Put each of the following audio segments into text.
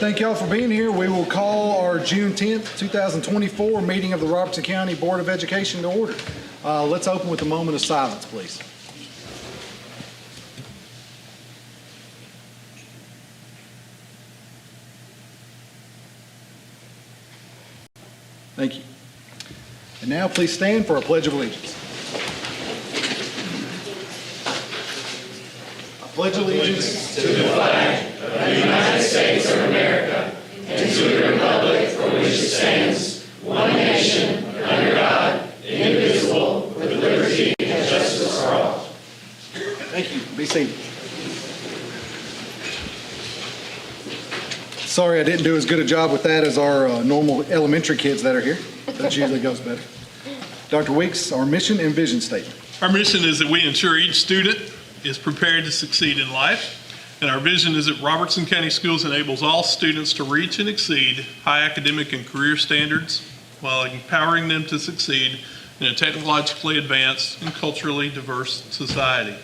thank y'all for being here. We will call our June 10th, 2024 meeting of the Robertson County Board of Education to order. Let's open with a moment of silence, please. Thank you. And now please stand for a Pledge of Allegiance. I pledge allegiance to the flag of the United States of America and to the republic for which it stands, one nation, under God, indivisible, with liberty and justice for all. Thank you. Be seated. Sorry I didn't do as good a job with that as our normal elementary kids that are here. That usually goes better. Dr. Weeks, our mission and vision statement. Our mission is that we ensure each student is prepared to succeed in life. And our vision is that Robertson County Schools enables all students to reach and exceed high academic and career standards while empowering them to succeed in a technologically advanced and culturally diverse society.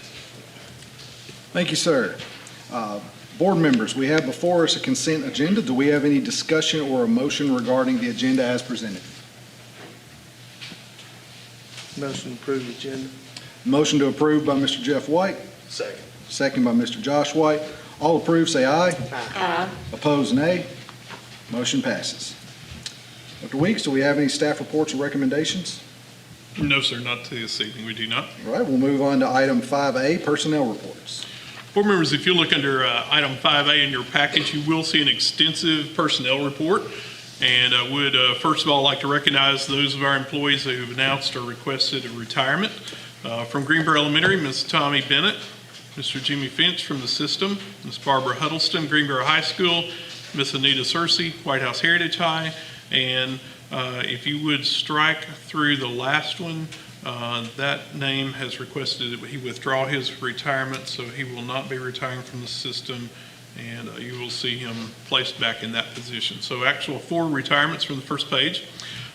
Thank you, sir. Board members, we have before us a consent agenda. Do we have any discussion or a motion regarding the agenda as presented? Motion to approve the agenda. Motion to approve by Mr. Jeff White. Second. Second by Mr. Josh White. All approved, say aye. Aye. Opposed, nay. Motion passes. Dr. Weeks, do we have any staff reports or recommendations? No, sir, not this evening. We do not. All right, we'll move on to item 5A, personnel reports. Board members, if you look under item 5A in your package, you will see an extensive personnel report. And I would first of all like to recognize those of our employees who have announced or requested a retirement. From Greenboro Elementary, Ms. Tommy Bennett, Mr. Jimmy Finch from the system, Ms. Barbara Huddleston, Greenboro High School, Ms. Anita Searcy, White House Heritage High, and if you would strike through the last one, that name has requested that he withdraw his retirement, so he will not be retiring from the system, and you will see him placed back in that position. So actual 4 retirements from the first page.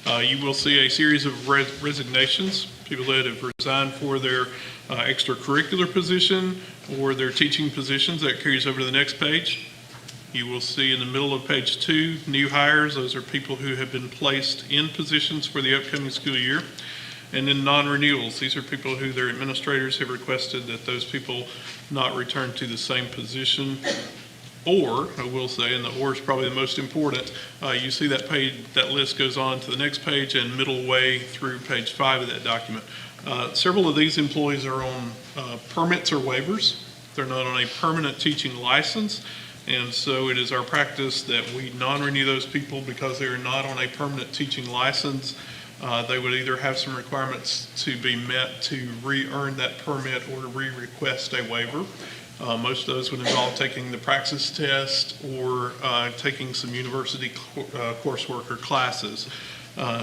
You will see a series of resignations, people that have resigned for their extracurricular position or their teaching positions. That carries over to the next page. You will see in the middle of page 2, new hires. Those are people who have been placed in positions for the upcoming school year. And then non-renewals. These are people who their administrators have requested that those people not return to the same position. Or, I will say, and the or is probably the most important, you see that page, that list goes on to the next page and middle way through page 5 of that document. Several of these employees are on permits or waivers. They're not on a permanent teaching license. And so it is our practice that we non-renew those people because they are not on a permanent teaching license. They would either have some requirements to be met to re-earn that permit or to re-request a waiver. Most of those would involve taking the praxis test or taking some university coursework or classes.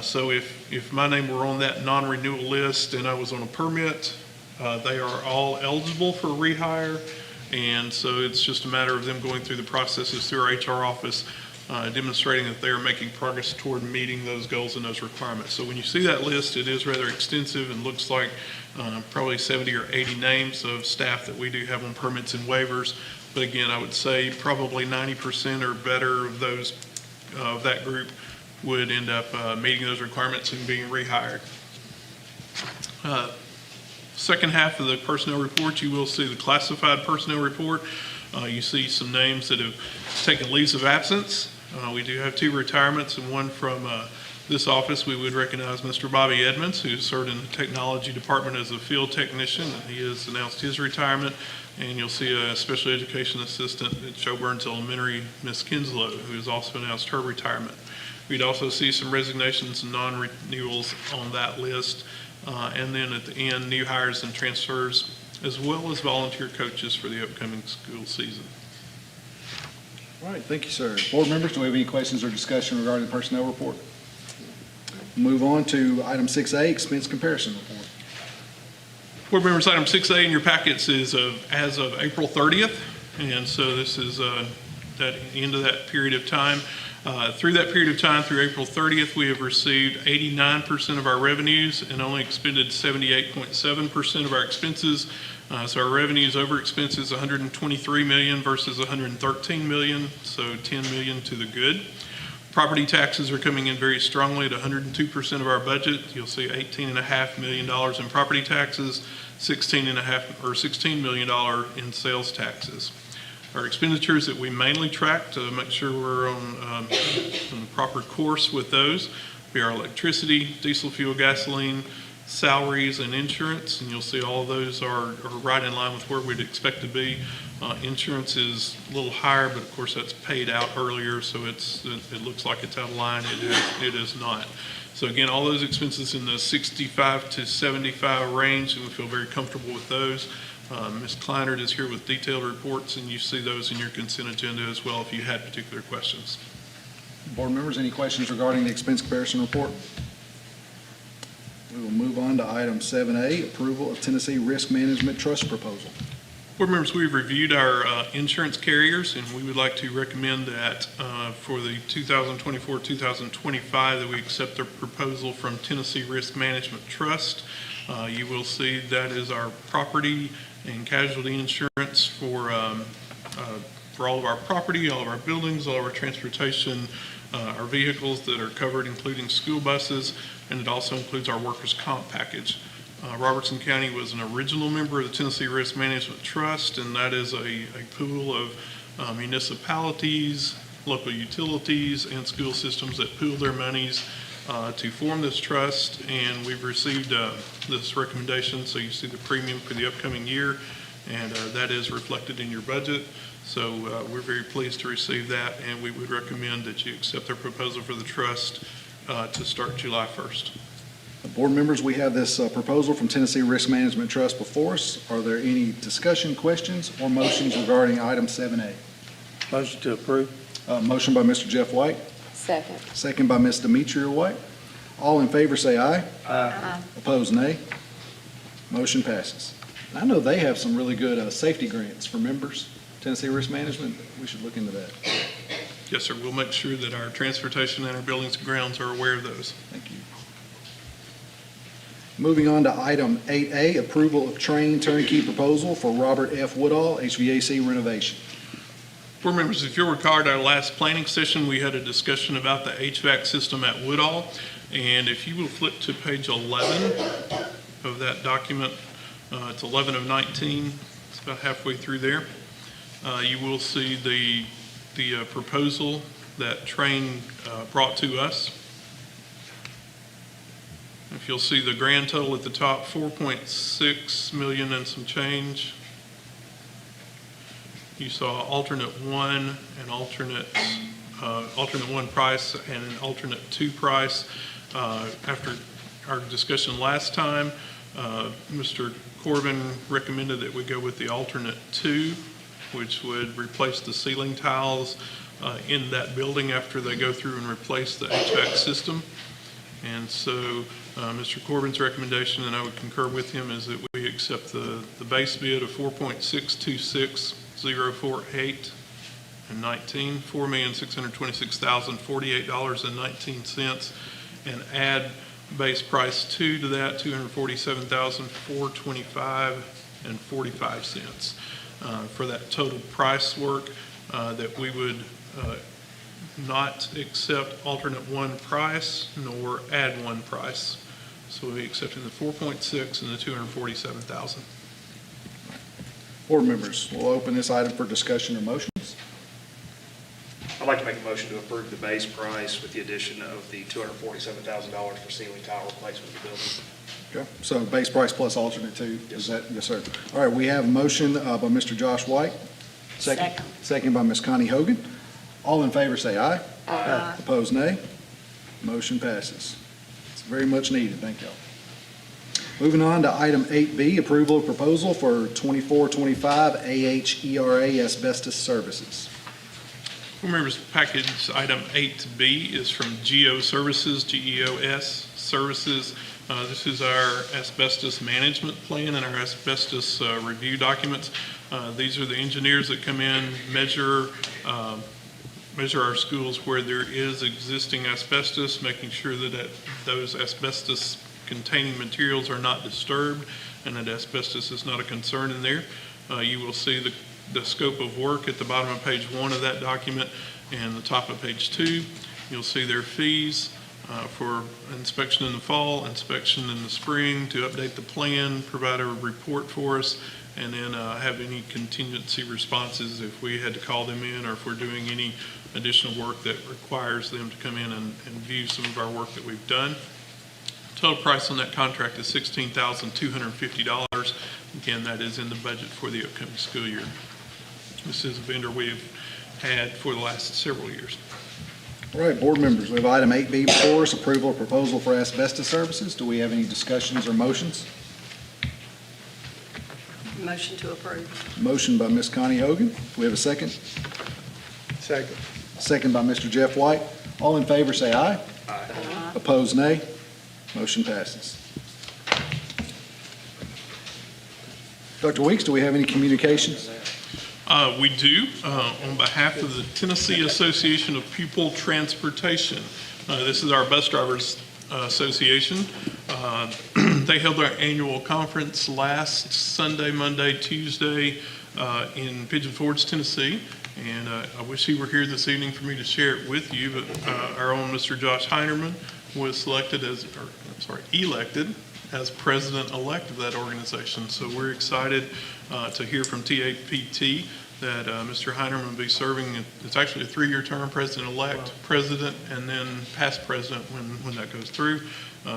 So if my name were on that non-renewal list and I was on a permit, they are all eligible for rehire. And so it's just a matter of them going through the processes through our HR office, demonstrating that they are making progress toward meeting those goals and those requirements. So when you see that list, it is rather extensive and looks like probably 70 or 80 names of staff that we do have on permits and waivers. But again, I would say probably 90% or better of those of that group would end up meeting those requirements and being rehired. Second half of the personnel report, you will see the classified personnel report. You see some names that have taken leaves of absence. We do have 2 retirements and one from this office. We would recognize Mr. Bobby Edmonds, who served in the technology department as a field technician. He has announced his retirement. And you'll see a special education assistant at Joe Burns Elementary, Ms. Kinslow, who has also announced her retirement. We'd also see some resignations and non-renewals on that list. And then at the end, new hires and transfers, as well as volunteer coaches for the upcoming school season. All right, thank you, sir. Board members, do we have any questions or discussion regarding the personnel report? Move on to item 6A, expense comparison report. Board members, item 6A in your packets is as of April 30th. And so this is at the end of that period of time. Through that period of time, through April 30th, we have received 89% of our revenues and only expended 78.7% of our expenses. So our revenues over expenses, $123 million versus $113 million, so $10 million to the good. Property taxes are coming in very strongly at 102% of our budget. You'll see $18.5 million in property taxes, $16 million in sales taxes. Our expenditures that we mainly track to make sure we're on the proper course with those be our electricity, diesel fuel, gasoline, salaries, and insurance. And you'll see all of those are right in line with where we'd expect to be. Insurance is a little higher, but of course that's paid out earlier, so it looks like it's out of line. It is not. So again, all those expenses in the 65 to 75 range, and we feel very comfortable with those. Ms. Kleinert is here with detailed reports, and you see those in your consent agenda as well if you had particular questions. Board members, any questions regarding the expense comparison report? We will move on to item 7A, approval of Tennessee Risk Management Trust proposal. Board members, we've reviewed our insurance carriers, and we would like to recommend that for the 2024-2025 that we accept their proposal from Tennessee Risk Management Trust. You will see that is our property and casualty insurance for all of our property, all of our buildings, all of our transportation, our vehicles that are covered, including school buses, and it also includes our workers' comp package. Robertson County was an original member of the Tennessee Risk Management Trust, and that is a pool of municipalities, local utilities, and school systems that pool their monies to form this trust. And we've received this recommendation, so you see the premium for the upcoming year, and that is reflected in your budget. So we're very pleased to receive that, and we would recommend that you accept their proposal for the trust to start July 1st. Board members, we have this proposal from Tennessee Risk Management Trust before us. Are there any discussion, questions, or motions regarding item 7A? Motion to approve. Motion by Mr. Jeff White, Second. second by Ms. Demetria White. All in favor say aye. Aye. Opposed, nay. Motion passes. I know they have some really good safety grants for members, Tennessee Risk Management. We should look into that. Yes, sir. We'll make sure that our transportation and our buildings and grounds are aware of those. Thank you. Moving on to item 8A, approval of train turnkey proposal for Robert F. Woodall HVAC renovation. Board members, if you'll recall, at our last planning session, we had a discussion about the HVAC system at Woodall. And if you will flip to page 11 of that document, it's 11 of 19, it's about halfway through there. You will see the proposal that Train brought to us. If you'll see the grand total at the top, $4.6 million and some change. You saw alternate one and alternate one price and an alternate two price. After our discussion last time, Mr. Corbin recommended that we go with the alternate two, which would replace the ceiling tiles in that building after they go through and replace the HVAC system. And so Mr. Corbin's recommendation, and I would concur with him, is that we accept the base bid of $4.626048 and $4,626,048.19, and add base price 2 to that, $247,425.45 for that total price work. That we would not accept alternate one price nor add one price. So we'll be accepting the 4.6 and the 247,000. Board members, we'll open this item for discussion or motions. I'd like to make a motion to approve the base price with the addition of the $247,000 for ceiling tile replacement of the building. Okay, so base price plus alternate two, Yes. is that, yes, sir. All right, we have a motion by Mr. Josh White. Second. Second by Ms. Connie Hogan. All in favor say aye. Aye. Opposed, nay. Motion passes. It's very much needed, thank y'all. Moving on to item 8B, approval of proposal for 2425 AHERA asbestos services. Board members, package item 8B is from GEO Services, GEOS Services. This is our asbestos management plan and our asbestos review documents. These are the engineers that come in, measure measure our schools where there is existing asbestos, making sure that those asbestos-containing materials are not disturbed and that asbestos is not a concern in there. You will see the scope of work at the bottom of page 1 of that document and the top of page 2. You'll see their fees for inspection in the fall, inspection in the spring, to update the plan, provide a report for us, and then have any contingency responses if we had to call them in or if we're doing any additional work that requires them to come in and view some of our work that we've done. Total price on that contract is $16,250. Again, that is in the budget for the upcoming school year. This is a vendor we've had for the last several years. All right, board members, we have item 8B before us, approval of proposal for asbestos services. Do we have any discussions or motions? Motion to approve. Motion by Ms. Connie Hogan. Do we have a second? Second. Second by Mr. Jeff White. All in favor, say aye. Aye. Opposed, nay. Motion passes. Dr. Weeks, do we have any communications? We do, on behalf of the Tennessee Association of Pupil Transportation. This is our bus drivers association. They held their annual conference last Sunday, Monday, Tuesday in Pigeon Forge, Tennessee. And I wish he were here this evening for me to share it with you, but our own Mr. Josh Heinerman was elected as president-elect of that organization. So we're excited to hear from TAPT that Mr. Heinerman will be serving. It's actually a 3-year term, president-elect, president, and then past president when that goes through.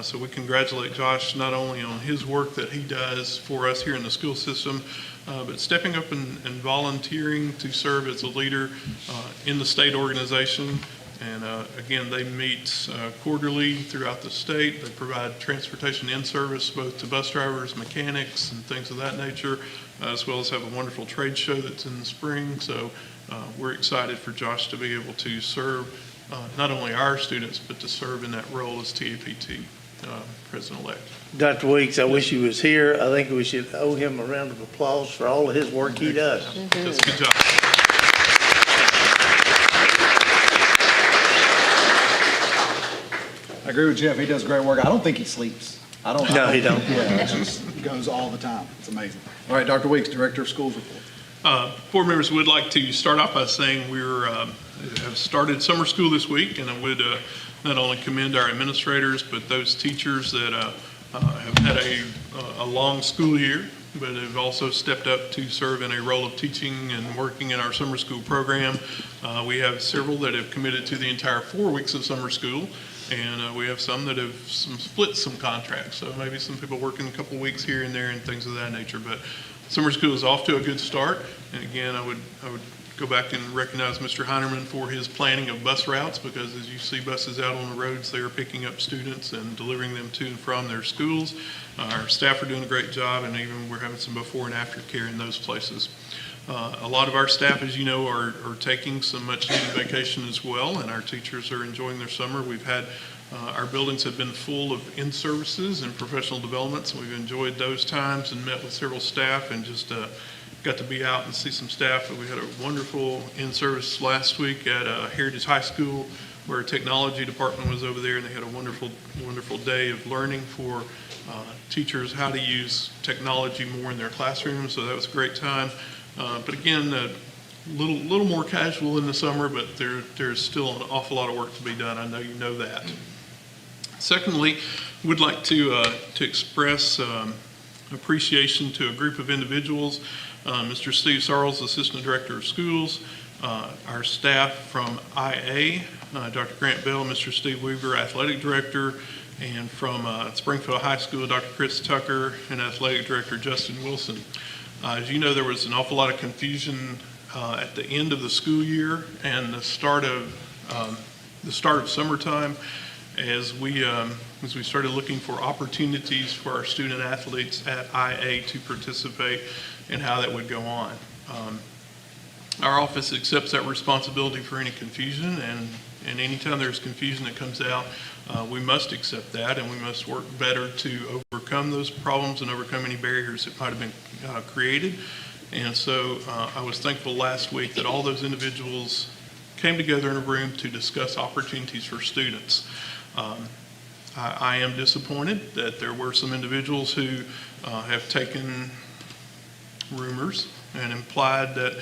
So we congratulate Josh not only on his work that he does for us here in the school system, but stepping up and volunteering to serve as a leader in the state organization. And again, they meet quarterly throughout the state. They provide transportation in-service both to bus drivers, mechanics, and things of that nature, as well as have a wonderful trade show that's in the spring. So we're excited for Josh to be able to serve not only our students, but to serve in that role as TAPT president-elect. Dr. Weeks, I wish he was here. I think we should owe him a round of applause for all of his work he does. That's a good job. I agree with Jeff. He does great work. I don't think he sleeps. No, he don't. Yeah, it just goes all the time. It's amazing. All right, Dr. Weeks, Director of Schools report. Board members would like to start off by saying we have started summer school this week, and I would not only commend our administrators, but those teachers that have had a long school year, but have also stepped up to serve in a role of teaching and working in our summer school program. We have several that have committed to the entire 4 weeks of summer school, and we have some that have split some contracts. So maybe some people working a couple weeks here and there and things of that nature. But summer school is off to a good start. And again, I would go back and recognize Mr. Heinerman for his planning of bus routes, because as you see buses out on the roads, they are picking up students and delivering them to and from their schools. Our staff are doing a great job, and even we're having some before and after care in those places. A lot of our staff, as you know, are taking some much needed vacation as well, and our teachers are enjoying their summer. We've had our buildings have been full of in-services and professional development, so we've enjoyed those times and met with several staff and just got to be out and see some staff. We had a wonderful in-service last week at Heritage High School, where our technology department was over there, and they had a wonderful, wonderful day of learning for teachers how to use technology more in their classrooms. So that was a great time. But again, a little more casual in the summer, but there's still an awful lot of work to be done. I know you know that. Secondly, we'd like to express appreciation to a group of individuals. Mr. Steve Sarles, Assistant Director of Schools, our staff from IA, Dr. Grant Bell, Mr. Steve Weaver, Athletic Director, and from Springfield High School, Dr. Chris Tucker, and Athletic Director Justin Wilson. As you know, there was an awful lot of confusion at the end of the school year and the start of summertime as we started looking for opportunities for our student athletes at IA to participate and how that would go on. Our office accepts that responsibility for any confusion, and anytime there's confusion that comes out, we must accept that, and we must work better to overcome those problems and overcome any barriers that might have been created. And so I was thankful last week that all those individuals came together in a room to discuss opportunities for students. I am disappointed that there were some individuals who have taken rumors and implied that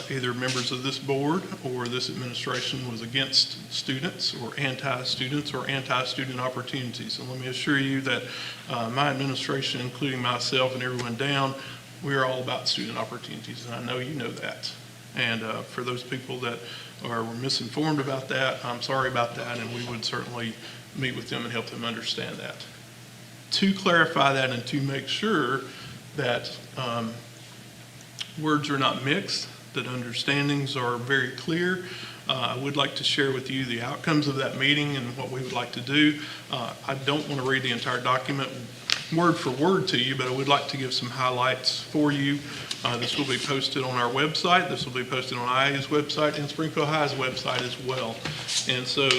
either members of this board or this administration was against students or anti-student opportunities. And let me assure you that my administration, including myself and everyone down, we are all about student opportunities, and I know you know that. And for those people that were misinformed about that, I'm sorry about that, and we would certainly meet with them and help them understand that. To clarify that and to make sure that words are not mixed, that understandings are very clear, I would like to share with you the outcomes of that meeting and what we would like to do. I don't want to read the entire document word for word to you, but I would like to give some highlights for you. This will be posted on our website. This will be posted on IA's website and Springfield High's website as well. And so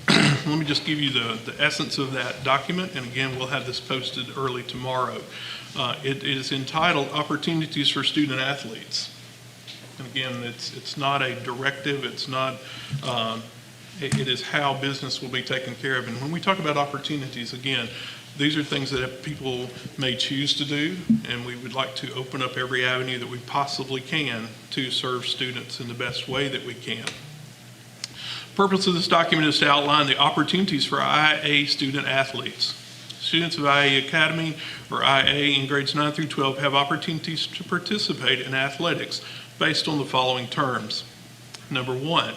let me just give you the essence of that document. And again, we'll have this posted early tomorrow. It is entitled Opportunities for Student Athletes. And again, it's not a directive. It's not, it is how business will be taken care of. And when we talk about opportunities, again, these are things that people may choose to do, and we would like to open up every avenue that we possibly can to serve students in the best way that we can. Purpose of this document is to outline the opportunities for IA student athletes. Students of IA Academy or IA in grades 9 through 12 have opportunities to participate in athletics based on the following terms. Number one,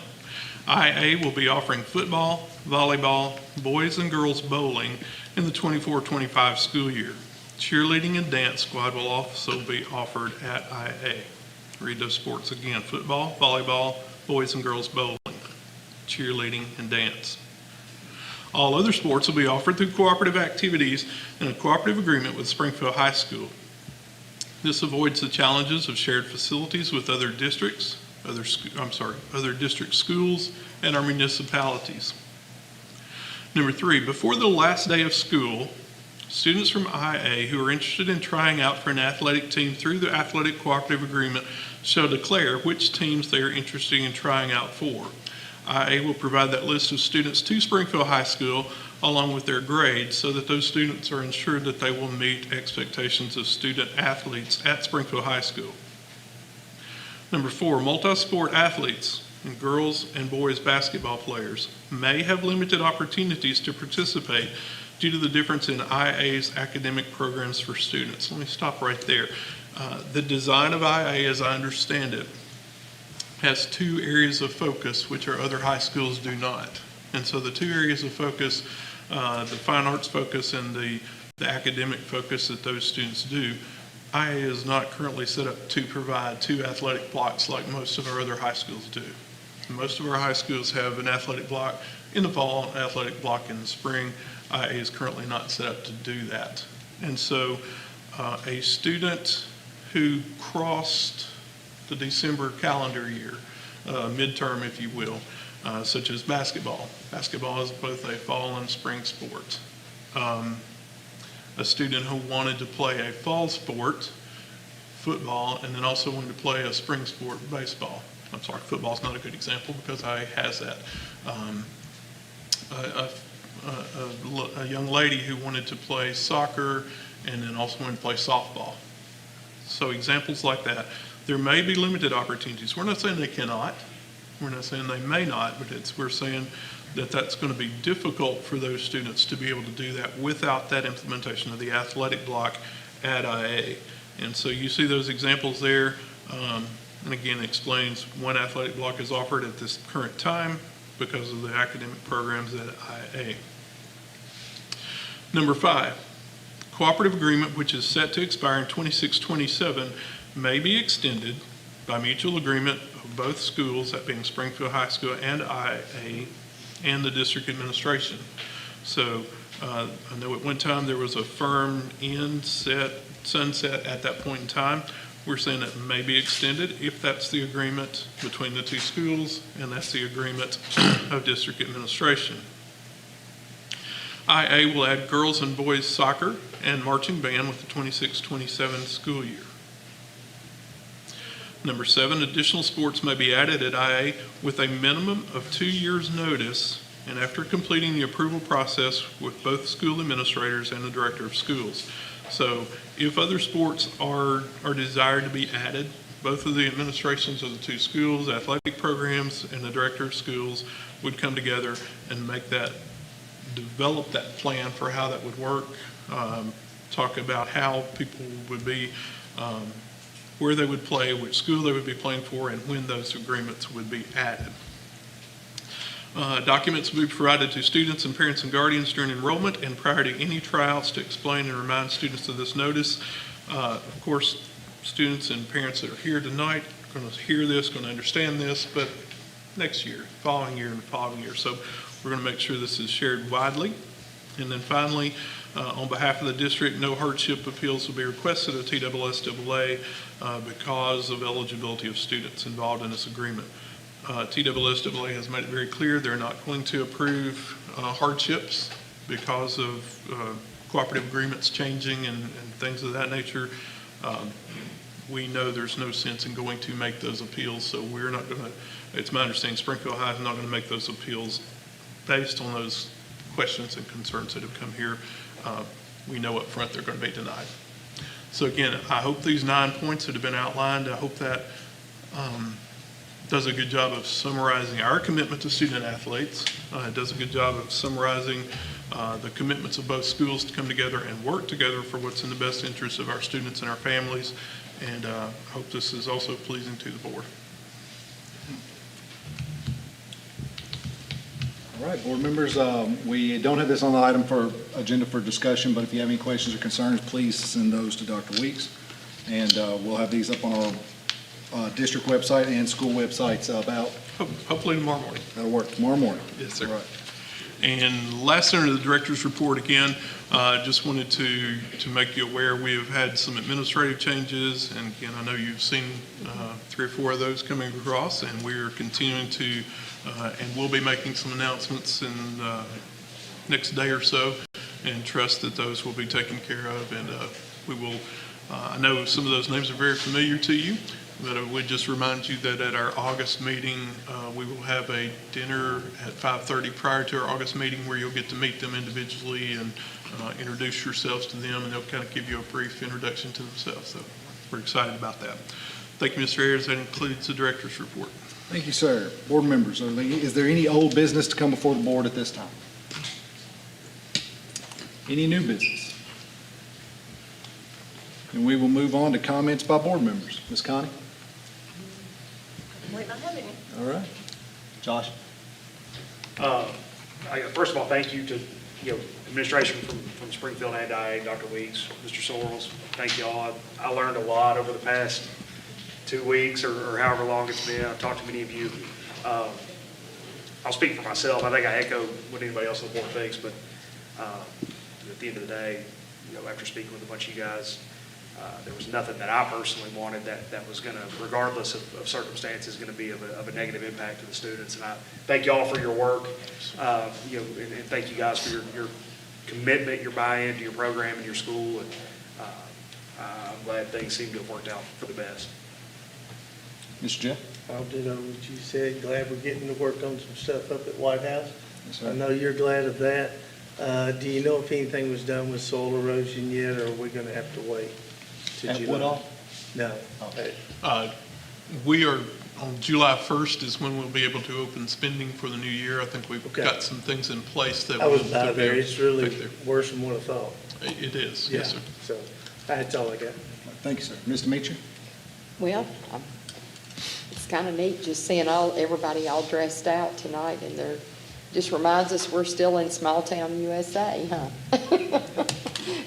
IA will be offering football, volleyball, boys and girls bowling in the 24-25 school year. Cheerleading and dance squad will also be offered at IA. Read those sports again: football, volleyball, boys and girls bowling, cheerleading, and dance. All other sports will be offered through cooperative activities in a cooperative agreement with Springfield High School. This avoids the challenges of shared facilities with other districts, other district schools, and our municipalities. Number three, before the last day of school, students from IA who are interested in trying out for an athletic team through the athletic cooperative agreement shall declare which teams they are interested in trying out for. IA will provide that list of students to Springfield High School along with their grades so that those students are ensured that they will meet expectations of student athletes at Springfield High School. Number four, multi-sport athletes and girls and boys basketball players may have limited opportunities to participate due to the difference in IA's academic programs for students. Let me stop right there. The design of IA, as I understand it, has two areas of focus which our other high schools do not. And so the two areas of focus, the fine arts focus and the academic focus that those students do, IA is not currently set up to provide two athletic blocks like most of our other high schools do. Most of our high schools have an athletic block in the fall, an athletic block in the spring. IA is currently not set up to do that. And so a student who crossed the December calendar year, midterm if you will, such as basketball. Basketball is both a fall and spring sport. A student who wanted to play a fall sport, football, and then also wanted to play a spring sport, baseball. I'm sorry, football's not a good example because IA has that. A young lady who wanted to play soccer and then also wanted to play softball. So examples like that. There may be limited opportunities. We're not saying they cannot. We're not saying they may not, but we're saying that that's going to be difficult for those students to be able to do that without that implementation of the athletic block at IA. And so you see those examples there. And again, it explains one athletic block is offered at this current time because of the academic programs at IA. Number five, cooperative agreement which is set to expire in 26-27 may be extended by mutual agreement of both schools, that being Springfield High School and IA, and the district administration. So I know at one time there was a firm sunset at that point in time. We're saying it may be extended if that's the agreement between the two schools and that's the agreement of district administration. IA will add girls and boys soccer and marching band with the 26-27 school year. Number 7, additional sports may be added at IA with a minimum of 2 years' notice and after completing the approval process with both school administrators and the director of schools. So if other sports are desired to be added, both of the administrations of the 2 schools, athletic programs, and the director of schools would come together and develop that plan for how that would work, talk about how people would be, where they would play, which school they would be playing for, and when those agreements would be added. Documents will be provided to students and parents and guardians during enrollment and prior to any tryouts to explain and remind students of this notice. Of course, students and parents that are here tonight are going to hear this, going to understand this, but next year, following year, and following year. So we're going to make sure this is shared widely. And then finally, on behalf of the district, no hardship appeals will be requested of TSSAA because of eligibility of students involved in this agreement. TSSAA has made it very clear they're not going to approve hardships because of cooperative agreements changing and things of that nature. We know there's no sense in going to make those appeals, so we're not going to, it's my understanding Springfield High is not going to make those appeals based on those questions and concerns that have come here. We know up front they're going to be denied. So again, I hope these 9 points that have been outlined, I hope that does a good job of summarizing our commitment to student athletes. It does a good job of summarizing the commitments of both schools to come together and work together for what's in the best interest of our students and our families. And I hope this is also pleasing to the board. All right, board members, we don't have this on the item for agenda for discussion, but if you have any questions or concerns, please send those to Dr. Weeks. And we'll have these up on our district website and school websites about. Hopefully tomorrow morning. That'll work tomorrow morning. Yes, sir. All right. And last under the director's report again, just wanted to make you aware we have had some administrative changes, and again, I know you've seen 3 or 4 of those coming across, and we are continuing to, and we'll be making some announcements in next day or so, and trust that those will be taken care of, and we will, I know some of those names are very familiar to you, but I would just remind you that at our August meeting, we will have a dinner at 5:30 prior to our August meeting where you'll get to meet them individually and introduce yourselves to them, and they'll kind of give you a brief introduction to themselves. So we're excited about that. Thank you, Mr. Ayers. That includes the director's report. Thank you, sir. Board members, is there any old business to come before the board at this time? Any new business? And we will move on to comments by board members. Ms. Connie? Might not have any. All right. Josh? First of all, thank you to, administration from Springfield and IA, Dr. Weeks, Mr. Sorrells. Thank you all. I learned a lot over the past 2 weeks or however long it's been. I've talked to many of you. I'll speak for myself. I think I echo what anybody else on the board thinks, but at the end of the day, after speaking with a bunch of you guys, there was nothing that I personally wanted that was going to, regardless of circumstances, going to be of a negative impact to the students. And I thank you all for your work, and thank you guys for your commitment, your buy-in to your program and your school. And I'm glad things seem to have worked out for the best. Mr. Jeff? I'll ditto what you said. Glad we're getting to work on some stuff up at White House. Yes, sir. I know you're glad of that. Do you know if anything was done with soil erosion yet, or are we going to have to wait to At July? Woodall? No. We are, on July 1st is when we'll be able to open spending for the new year. I think we've Okay. got some things in place that I was will by be there. able It's to really take there. worse than what I thought. It is, yes, sir. So that's all I got. Thank you, sir. Mr. Meacham? Well, it's kind of neat just seeing everybody all dressed out tonight, and just reminds us we're still in small town USA, huh?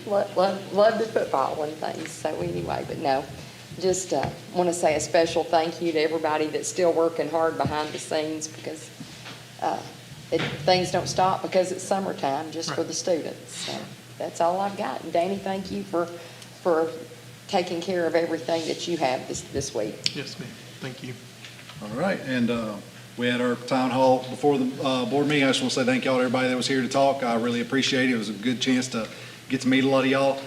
Love the football and things. So anyway, but no, just want to say a special thank you to everybody that's still working hard behind the scenes, because things don't stop because it's summertime, just for the students. So that's all I've got. And Danny, thank you for taking care of everything that you have this week. Yes, ma'am. Thank you. All right, and we had our town hall before the board meeting. I just want to say thank y'all to everybody that was here to talk. I really appreciate it. It was a good chance to get to meet a lot of y'all.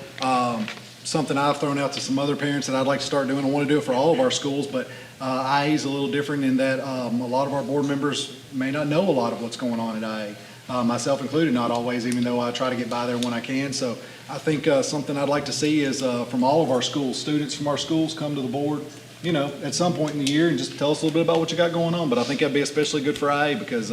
something I've thrown out to some other parents that I'd like to start doing. I want to do it for all of our schools, but IA is a little different in that a lot of our board members may not know a lot of what's going on at IA, myself included, not always, even though I try to get by there when I can. So I think something I'd like to see is from all of our schools, students from our schools come to the board, you know, at some point in the year and just tell us a little bit about what you got going on. But I think that'd be especially good for IA because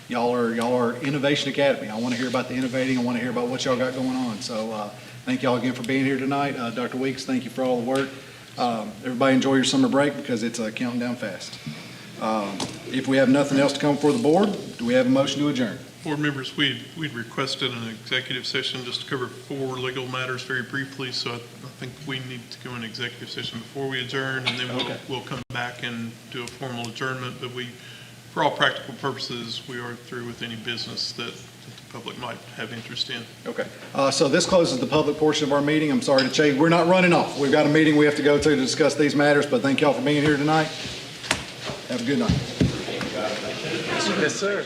y'all are Innovation Academy. I want to hear about the innovating. I want to hear about what y'all got going on. So thank y'all again for being here tonight. Dr. Weeks, thank you for all the work. Everybody enjoy your summer break because it's counting down fast. If we have nothing else to come before the board, do we have a motion to adjourn? Board members, we'd requested an executive session just to cover 4 legal matters very briefly, so I think we need to go in executive session before we adjourn, and then we'll come back and do a formal adjournment, but for all practical purposes, we are through with any business that the public might have interest in. Okay. So this closes the public portion of our meeting. I'm sorry to change. We're not running off. We've got a meeting we have to go to discuss these matters, but thank y'all for being here tonight. Have a good night. Yes, sir.